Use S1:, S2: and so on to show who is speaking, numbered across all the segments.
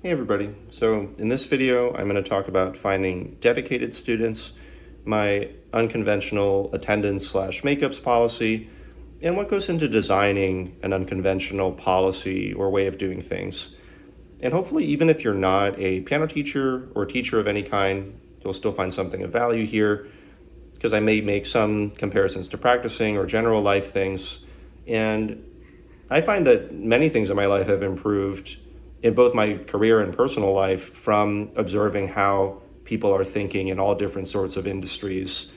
S1: Hey everybody. So in this video, I'm going to talk about finding dedicated students, my unconventional attendance/makeups policy, and what goes into designing an unconventional policy or way of doing things. And hopefully, even if you're not a piano teacher or teacher of any kind, you'll still find something of value here because I may make some comparisons to practicing or general life things. And I find that many things in my life have improved in both my career and personal life from observing how people are thinking in all different sorts of industries,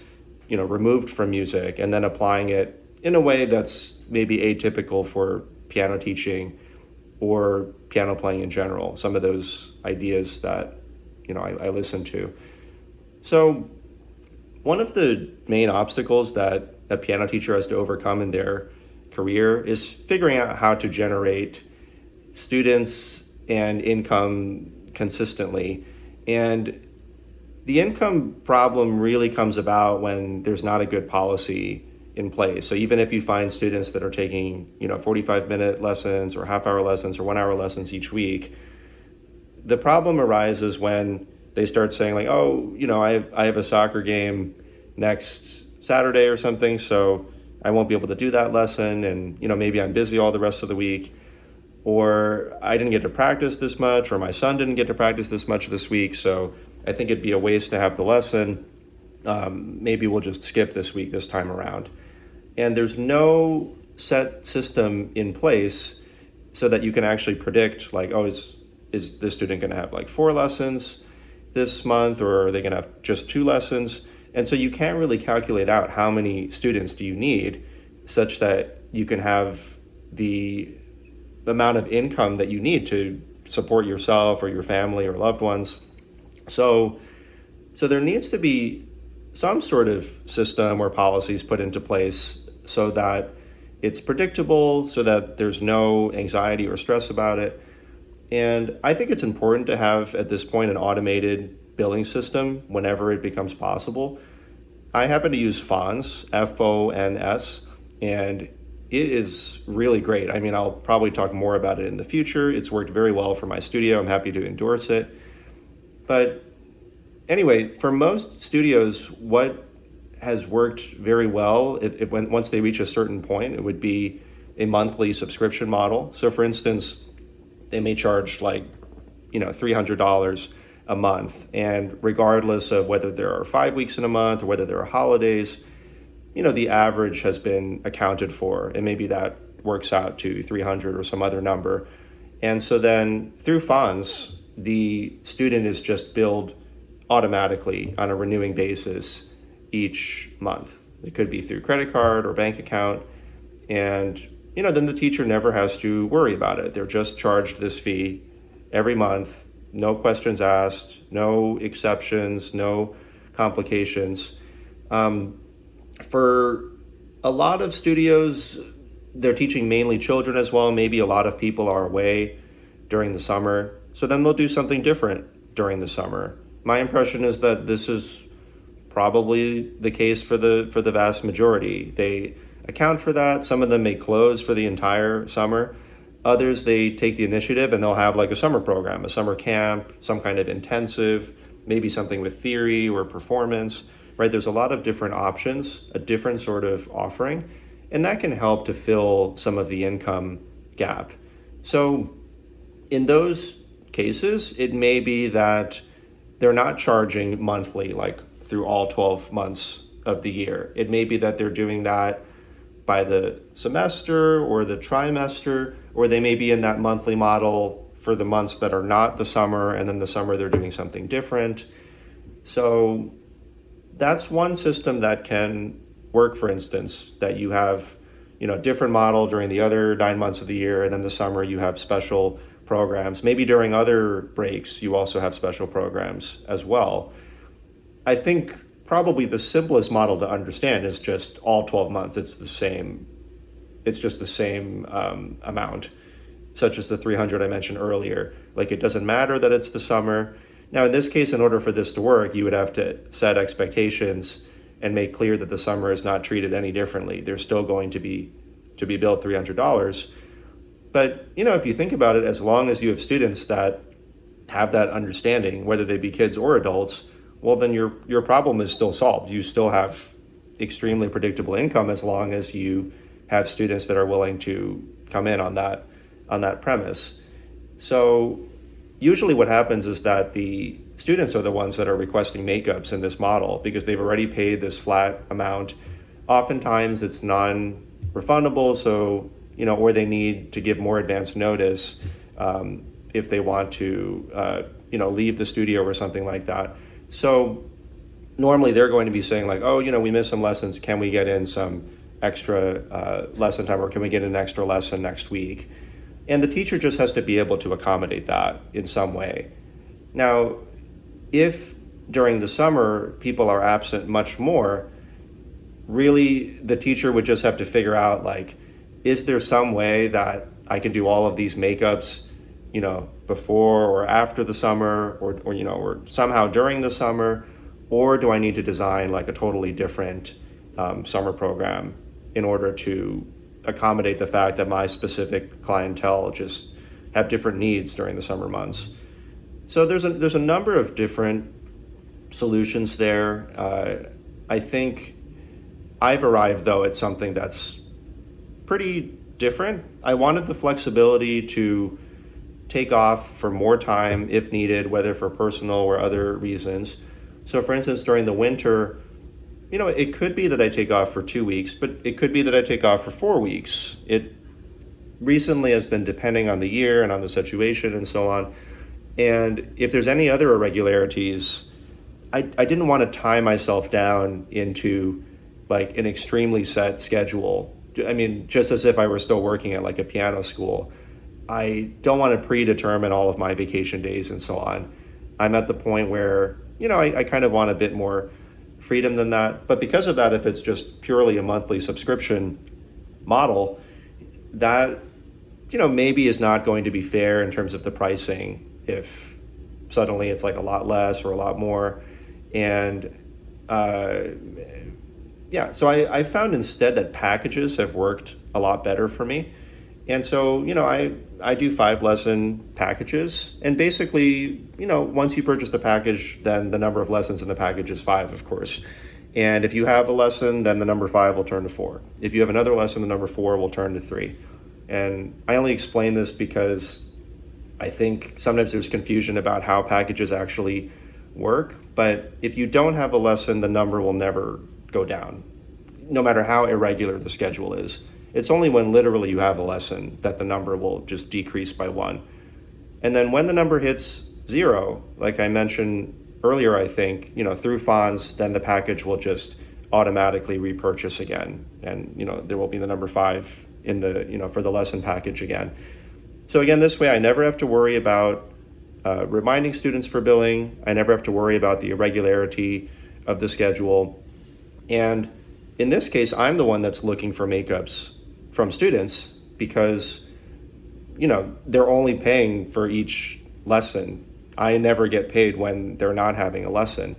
S1: removed from music, and then applying it in a way that's maybe atypical for piano teaching or piano playing in general. Some of those ideas that, I listen to. So one of the main obstacles that a piano teacher has to overcome in their career is figuring out how to generate students and income consistently. And the income problem really comes about when there's not a good policy in place. So even if you find students that are taking, 45-minute lessons or half-hour lessons or 1-hour lessons each week, the problem arises when they start saying like, oh, I have a soccer game next Saturday or something, so I won't be able to do that lesson, and maybe I'm busy all the rest of the week, or I didn't get to practice this much, or my son didn't get to practice this much this week, so I think it'd be a waste to have the lesson. Maybe we'll just skip this week this time around. And there's no set system in place so that you can actually predict like, oh, is this student going to have like 4 lessons this month, or are they going to have just 2 lessons? And so you can't really calculate out how many students do you need such that you can have the amount of income that you need to support yourself or your family or loved ones. So there needs to be some sort of system or policies put into place so that it's predictable, so that there's no anxiety or stress about it. And I think it's important to have, at this point, an automated billing system whenever it becomes possible. I happen to use FONS, FONS, and it is really great. I mean, I'll probably talk more about it in the future. It's worked very well for my studio. I'm happy to endorse it. But anyway, for most studios, what has worked very well, once they reach a certain point, it would be a monthly subscription model. So for instance, they may charge like, $300 a month. And regardless of whether there are 5 weeks in a month or whether there are holidays, the average has been accounted for. And maybe that works out to 300 or some other number. And so then through funds, the student is just billed automatically on a renewing basis each month. It could be through credit card or bank account. And then the teacher never has to worry about it. They're just charged this fee every month, no questions asked, no exceptions, no complications. For a lot of studios, they're teaching mainly children as well. Maybe a lot of people are away during the summer. So then they'll do something different during the summer. My impression is that this is probably the case for the vast majority. They account for that. Some of them may close for the entire summer. Others, they take the initiative and they'll have like a summer program, a summer camp, some kind of intensive, maybe something with theory or performance, right? There's a lot of different options, a different sort of offering, and that can help to fill some of the income gap. So in those cases, it may be that they're not charging monthly, like through all 12 months of the year. It may be that they're doing that by the semester or the trimester, or they may be in that monthly model for the months that are not the summer, and then the summer they're doing something different. So that's one system that can work, for instance, that you have, a different model during the other 9 months of the year, and then the summer you have special programs. Maybe during other breaks, you also have special programs as well. I think probably the simplest model to understand is just all 12 months. It's just the same amount, such as the 300 I mentioned earlier. Like, it doesn't matter that it's the summer. Now, in this case, in order for this to work, you would have to set expectations and make clear that the summer is not treated any differently. They're still going to be billed $300. But, if you think about it, as long as you have students that have that understanding, whether they be kids or adults, well, then your problem is still solved. You still have extremely predictable income as long as you have students that are willing to come in on that premise. So usually what happens is that the students are the ones that are requesting makeups in this model because they've already paid this flat amount. Oftentimes it's non-refundable, so or they need to give more advance notice if they want to leave the studio or something like that. So normally they're going to be saying like, oh, we missed some lessons. Can we get in some extra lesson time, or can we get an extra lesson next week? And the teacher just has to be able to accommodate that in some way. Now, if during the summer people are absent much more, really the teacher would just have to figure out like, is there some way that I can do all of these makeups, before or after the summer, or somehow during the summer, or do I need to design like a totally different summer program in order to accommodate the fact that my specific clientele just have different needs during the summer months? So there's a number of different solutions there. I think I've arrived though at something that's pretty different. I wanted the flexibility to take off for more time if needed, whether for personal or other reasons. So for instance, during the winter, it could be that I take off for 2 weeks, but it could be that I take off for 4 weeks. It recently has been depending on the year and on the situation and so on. And if there's any other irregularities, I didn't want to tie myself down into like an extremely set schedule. I mean, just as if I were still working at like a piano school. I don't want to predetermine all of my vacation days and so on. I'm at the point where, I kind of want a bit more freedom than that. But because of that, if it's just purely a monthly subscription model, that, maybe is not going to be fair in terms of the pricing if suddenly it's like a lot less or a lot more. And so I found instead that packages have worked a lot better for me. And so, I do 5 lesson packages, and basically, once you purchase the package, then the number of lessons in the package is 5, of course. And if you have a lesson, then the number 5 will turn to 4. If you have another lesson, the number 4 will turn to 3. And I only explain this because I think sometimes there's confusion about how packages actually work. But if you don't have a lesson, the number will never go down, no matter how irregular the schedule is. It's only when literally you have a lesson that the number will just decrease by 1. And then when the number hits 0, like I mentioned earlier, I think, through fonts, then the package will just automatically repurchase again. And, there will be the number 5 in the, for the lesson package again. So again, this way I never have to worry about reminding students for billing. I never have to worry about the irregularity of the schedule. And in this case, I'm the one that's looking for makeups from students because, they're only paying for each lesson. I never get paid when they're not having a lesson.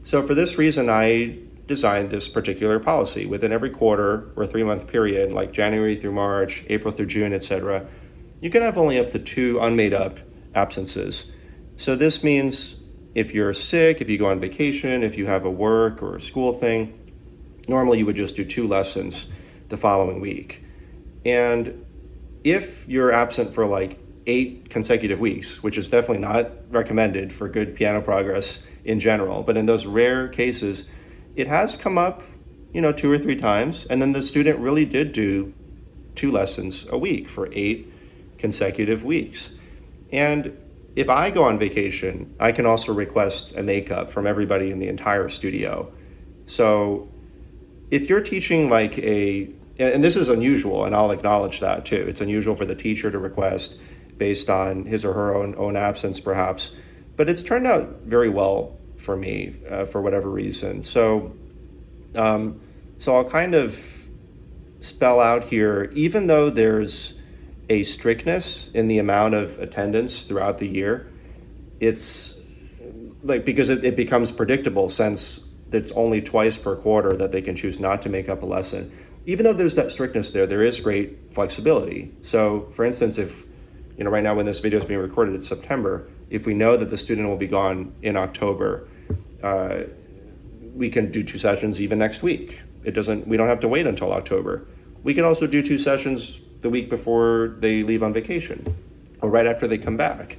S1: So for this reason, I designed this particular policy. Within every quarter or 3-month period, like January through March, April through June, etc., you can have only up to 2 unmade up absences. So this means if you're sick, if you go on vacation, if you have a work or a school thing, normally you would just do 2 lessons the following week. And if you're absent for like 8 consecutive weeks, which is definitely not recommended for good piano progress in general, but in those rare cases, it has come up, 2 or 3 times, and then the student really did do 2 lessons a week for 8 consecutive weeks. And if I go on vacation, I can also request a makeup from everybody in the entire studio. So if you're teaching like and this is unusual, and I'll acknowledge that too. It's unusual for the teacher to request based on his or her own absence, perhaps. But it's turned out very well for me for whatever reason. So I'll kind of spell out here, even though there's a strictness in the amount of attendance throughout the year, it's like because it becomes predictable since it's only twice per quarter that they can choose not to make up a lesson. Even though there's that strictness there is great flexibility. So for instance, if right now when this video is being recorded, it's September. If we know that the student will be gone in October, we can do 2 sessions even next week. We don't have to wait until October. We can also do 2 sessions the week before they leave on vacation or right after they come back.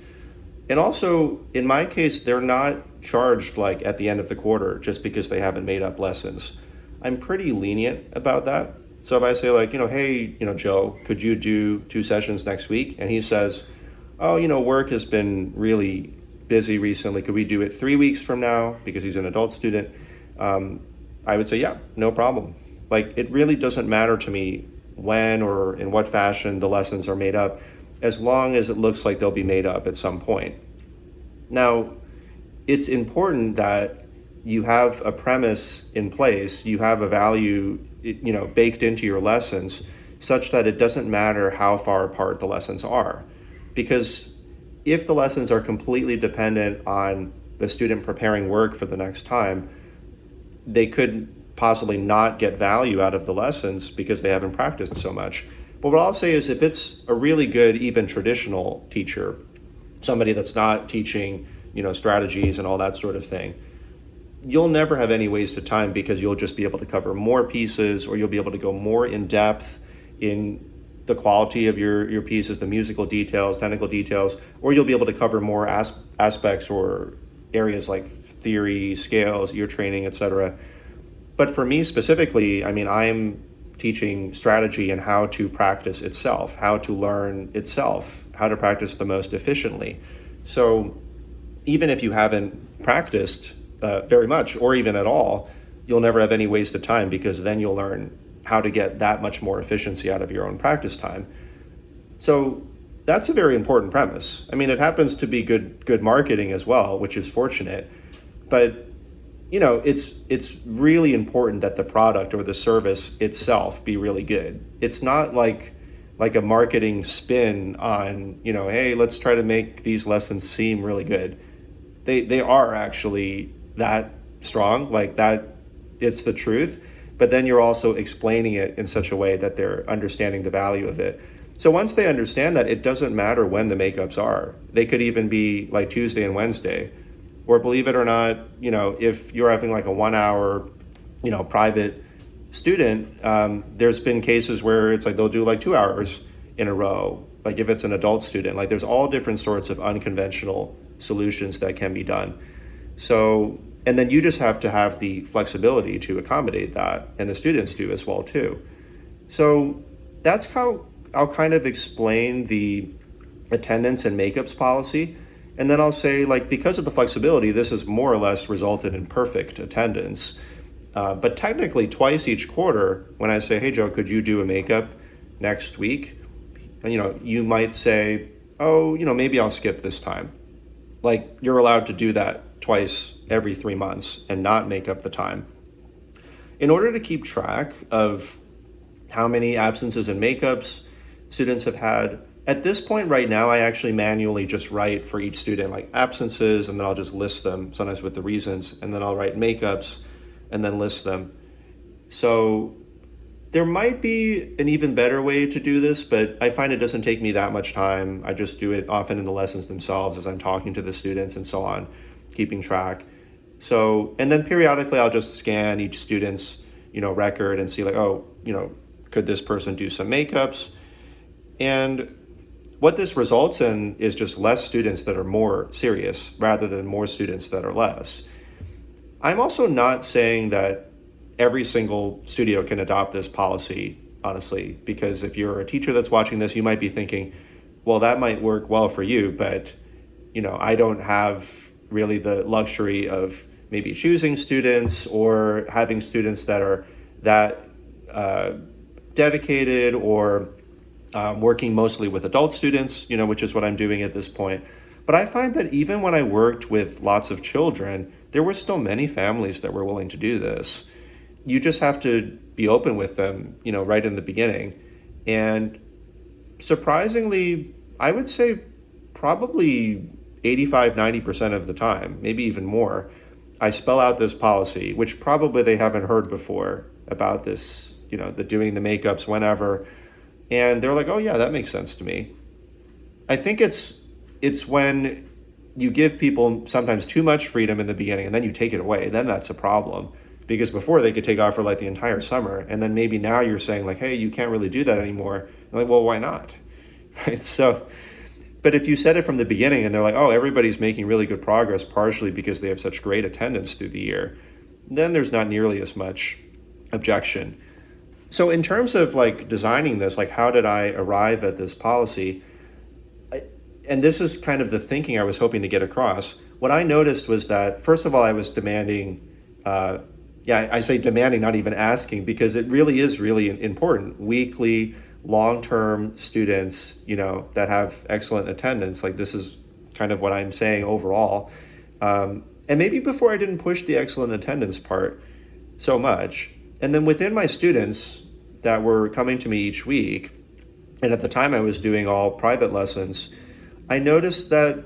S1: And also, in my case, they're not charged like at the end of the quarter just because they haven't made up lessons. I'm pretty lenient about that. So if I say like, hey, Joe, could you do 2 sessions next week? And he says, oh, work has been really busy recently. Could we do it 3 weeks from now? Because he's an adult student. I would say, yeah, no problem. Like, it really doesn't matter to me when or in what fashion the lessons are made up, as long as it looks like they'll be made up at some point. Now, it's important that you have a premise in place, you have a value, baked into your lessons, such that it doesn't matter how far apart the lessons are. Because if the lessons are completely dependent on the student preparing work for the next time, they could possibly not get value out of the lessons because they haven't practiced so much. But what I'll say is if it's a really good, even traditional teacher, somebody that's not teaching, strategies and all that sort of thing, you'll never have any wasted time because you'll just be able to cover more pieces, or you'll be able to go more in depth in the quality of your pieces, the musical details, technical details, or you'll be able to cover more aspects or areas like theory, scales, ear training, etc. But for me specifically, I'm teaching strategy and how to practice itself, how to learn itself, how to practice the most efficiently. So even if you haven't practiced very much or even at all, you'll never have any wasted time, because then you'll learn how to get that much more efficiency out of your own practice time. So that's a very important premise. It happens to be good marketing as well, which is fortunate. But it's really important that the product or the service itself be really good. It's not like a marketing spin on, hey, let's try to make these lessons seem really good. They are actually that strong, like that, it's the truth. But then you're also explaining it in such a way that they're understanding the value of it. So once they understand that, it doesn't matter when the makeups are. They could even be like Tuesday and Wednesday. Or believe it or not, if you're having like a 1 hour, private student, there's been cases where it's like they'll do like 2 hours in a row. Like if it's an adult student, like there's all different sorts of unconventional solutions that can be done. So, and then you just have to have the flexibility to accommodate that, and the students do as well too. So that's how I'll kind of explain the attendance and makeups policy. And then I'll say, like, because of the flexibility, this has more or less resulted in perfect attendance. But technically, twice each quarter, when I say, hey, Joe, could you do a makeup next week? And, you might say, oh, maybe I'll skip this time. Like, you're allowed to do that twice every 3 months and not make up the time. In order to keep track of how many absences and makeups students have had, at this point right now, I actually manually just write for each student like absences, and then I'll just list them, sometimes with the reasons, and then I'll write makeups and then list them. So there might be an even better way to do this, but I find it doesn't take me that much time. I just do it often in the lessons themselves as I'm talking to the students and so on, keeping track. So, and then periodically I'll just scan each student's, record and see like, oh, could this person do some makeups? And what this results in is just less students that are more serious rather than more students that are less. I'm also not saying that every single studio can adopt this policy, honestly, because if you're a teacher that's watching this, you might be thinking, well, that might work well for you, but I don't have really the luxury of maybe choosing students or having students that are that dedicated or working mostly with adult students, which is what I'm doing at this point. But I find that even when I worked with lots of children, there were still many families that were willing to do this. You just have to be open with them, right in the beginning. And surprisingly, I would say probably 85-90% of the time, maybe even more, I spell out this policy, which probably they haven't heard before about this, the doing the makeups whenever. And they're like, oh yeah, that makes sense to me. I think it's when you give people sometimes too much freedom in the beginning and then you take it away. Then that's a problem, because before they could take off for like the entire summer, and then maybe now you're saying like, hey, you can't really do that anymore. I'm like, well, why not? Right? So, but if you said it from the beginning and they're like, oh, everybody's making really good progress partially because they have such great attendance through the year, then there's not nearly as much objection. So in terms of like designing this, like how did I arrive at this policy? And this is kind of the thinking I was hoping to get across. What I noticed was that, first of all, I was demanding, I say demanding, not even asking, because it really is really important. Weekly, long-term students, that have excellent attendance, like this is kind of what I'm saying overall. And maybe before I didn't push the excellent attendance part so much. And then within my students that were coming to me each week, and at the time I was doing all private lessons, I noticed that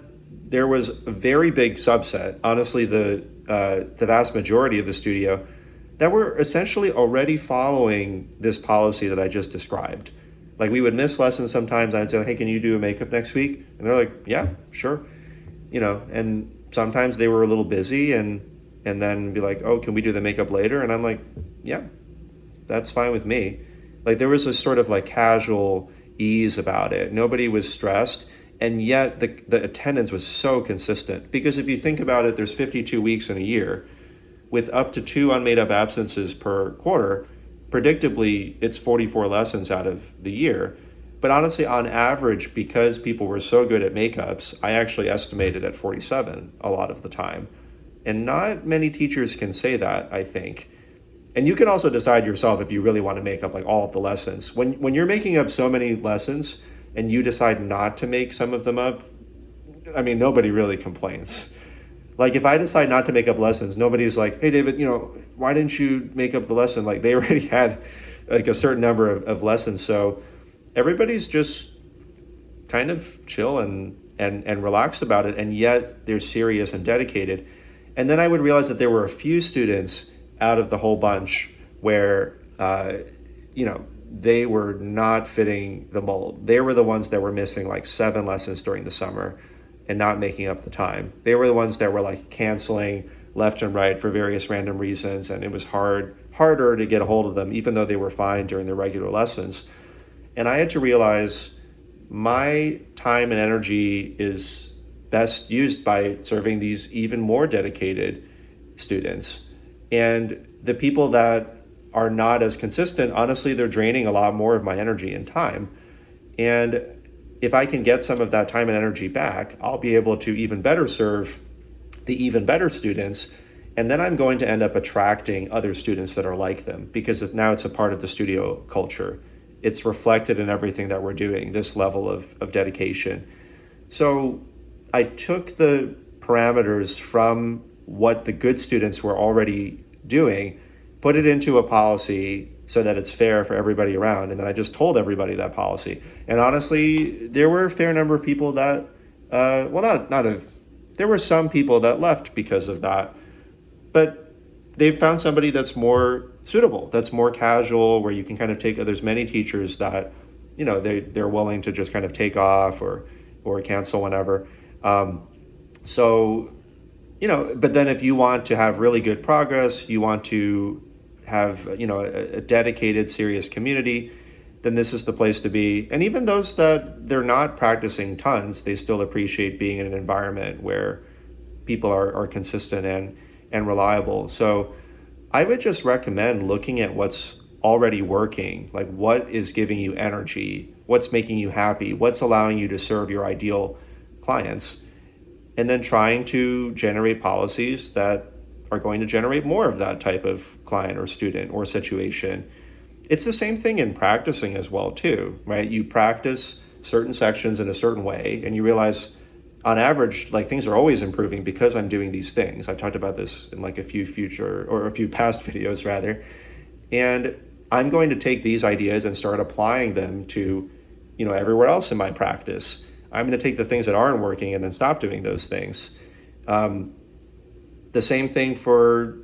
S1: there was a very big subset, honestly, the vast majority of the studio, that were essentially already following this policy that I just described. Like we would miss lessons sometimes. I'd say, hey, can you do a makeup next week? And they're like, yeah, sure. And sometimes they were a little busy and then be like, oh, can we do the makeup later? And I'm like, yeah, that's fine with me. Like there was this sort of like casual ease about it. Nobody was stressed. And yet the attendance was so consistent, because if you think about it, there's 52 weeks in a year with up to 2 unmade up absences per quarter. Predictably, it's 44 lessons out of the year. But honestly, on average, because people were so good at makeups, I actually estimated at 47 a lot of the time. And not many teachers can say that, I think. And you can also decide yourself if you really want to make up like all of the lessons. When you're making up so many lessons and you decide not to make some of them up, I mean, nobody really complains. Like if I decide not to make up lessons, nobody's like, hey, David, why didn't you make up the lesson? Like they already had like a certain number of lessons. So everybody's just kind of chill and relaxed about it. And yet they're serious and dedicated. And then I would realize that there were a few students out of the whole bunch where, they were not fitting the mold. They were the ones that were missing like 7 lessons during the summer and not making up the time. They were the ones that were like canceling left and right for various random reasons, and it was harder to get a hold of them, even though they were fine during the regular lessons. And I had to realize my time and energy is best used by serving these even more dedicated students. And the people that are not as consistent, honestly, they're draining a lot more of my energy and time. And if I can get some of that time and energy back, I'll be able to even better serve the even better students. And then I'm going to end up attracting other students that are like them, because now it's a part of the studio culture. It's reflected in everything that we're doing, this level of dedication. So I took the parameters from what the good students were already doing, put it into a policy so that it's fair for everybody around. And then I just told everybody that policy. And honestly, there were a fair number of people that, there were some people that left because of that, but they've found somebody that's more suitable, that's more casual, where you can kind of there's many teachers that, they're willing to just kind of take off or cancel whenever. But then if you want to have really good progress, you want to have, a dedicated, serious community, then this is the place to be. And even those that they're not practicing tons, they still appreciate being in an environment where people are consistent and reliable. So I would just recommend looking at what's already working, like what is giving you energy, what's making you happy, what's allowing you to serve your ideal clients, and then trying to generate policies that are going to generate more of that type of client or student or situation. It's the same thing in practicing as well too, right? You practice certain sections in a certain way and you realize on average, like things are always improving because I'm doing these things. I've talked about this in like a few past videos rather. And I'm going to take these ideas and start applying them to, everywhere else in my practice. I'm going to take the things that aren't working and then stop doing those things. The same thing for,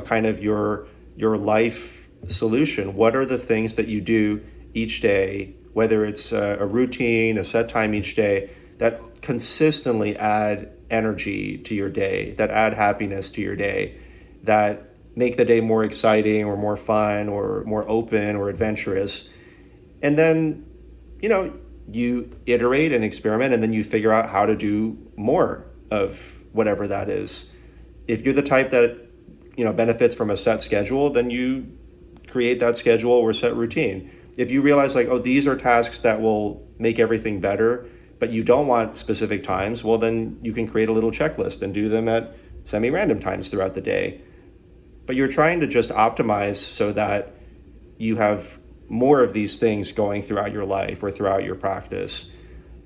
S1: kind of your life solution. What are the things that you do each day whether it's a routine, a set time each day, that consistently add energy to your day, that add happiness to your day, that make the day more exciting or more fun or more open or adventurous. And then, you iterate and experiment, and then you figure out how to do more of whatever that is. If you're the type that, benefits from a set schedule, then you create that schedule or set routine. If you realize like, oh, these are tasks that will make everything better, but you don't want specific times, well, then you can create a little checklist and do them at semi-random times throughout the day. But you're trying to just optimize so that you have more of these things going throughout your life or throughout your practice.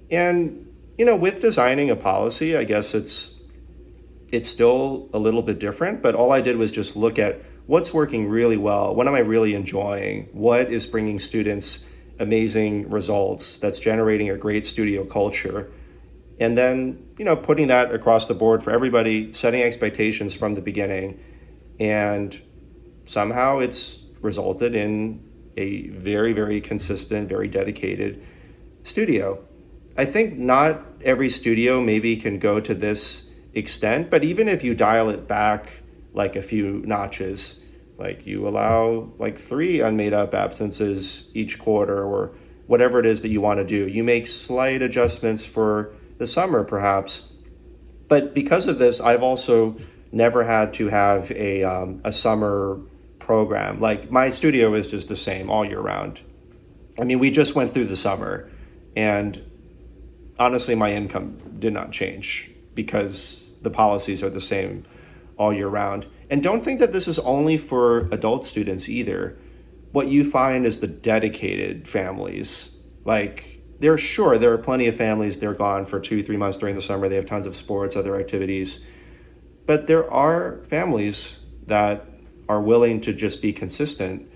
S1: And, with designing a policy, I guess it's still a little bit different, but all I did was just look at what's working really well, what am I really enjoying, what is bringing students amazing results, that's generating a great studio culture. And then, putting that across the board for everybody, setting expectations from the beginning. And somehow it's resulted in a very, very consistent, very dedicated studio. I think not every studio maybe can go to this extent, but even if you dial it back like a few notches, like you allow like 3 unmade up absences each quarter or whatever it is that you want to do, you make slight adjustments for the summer perhaps. But because of this, I've also never had to have a summer program. Like my studio is just the same all year round. I mean, we just went through the summer, and honestly, my income did not change because the policies are the same all year round. And don't think that this is only for adult students either. What you find is the dedicated families. Like, there are plenty of families, they're gone for 2-3 months during the summer. They have tons of sports, other activities. But there are families that are willing to just be consistent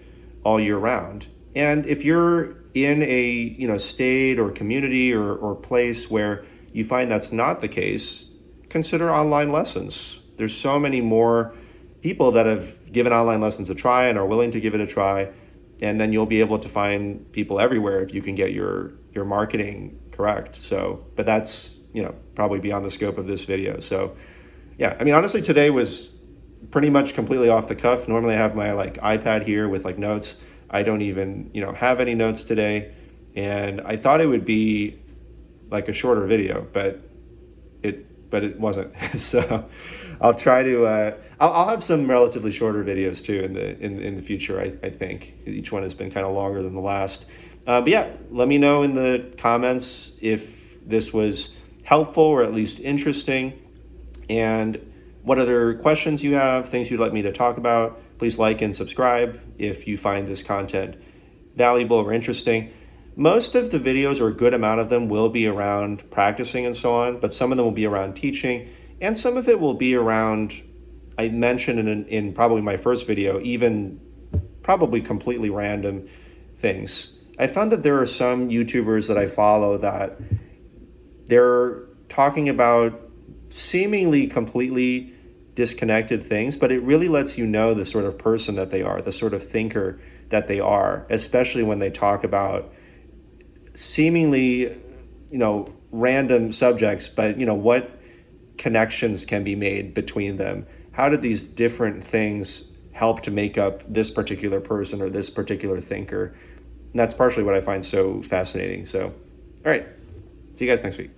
S1: all year round. And if you're in a state or community or place where you find that's not the case, consider online lessons. There's so many more people that have given online lessons a try and are willing to give it a try. And then you'll be able to find people everywhere if you can get your marketing correct. So, but that's, probably beyond the scope of this video. So yeah, I mean, honestly, today was pretty much completely off the cuff. Normally I have my iPad here with notes. I don't even, have any notes today. And I thought it would be like a shorter video, but it wasn't. So I'll try to, I'll have some relatively shorter videos too in the future. I think each one has been kind of longer than the last. But yeah, let me know in the comments if this was helpful or at least interesting, and what other questions you have, things you'd like me to talk about. Please like and subscribe if you find this content valuable or interesting. Most of the videos, or a good amount of them, will be around practicing and so on, but some of them will be around teaching, and some of it will be around, I mentioned in probably my first video, even probably completely random things. I found that there are some YouTubers that I follow that they're talking about seemingly completely disconnected things, but it really lets you know the sort of person that they are, the sort of thinker that they are, especially when they talk about seemingly, random subjects, but, what connections can be made between them? How did these different things help to make up this particular person or this particular thinker? And that's partially what I find so fascinating. So, all right, see you guys next week.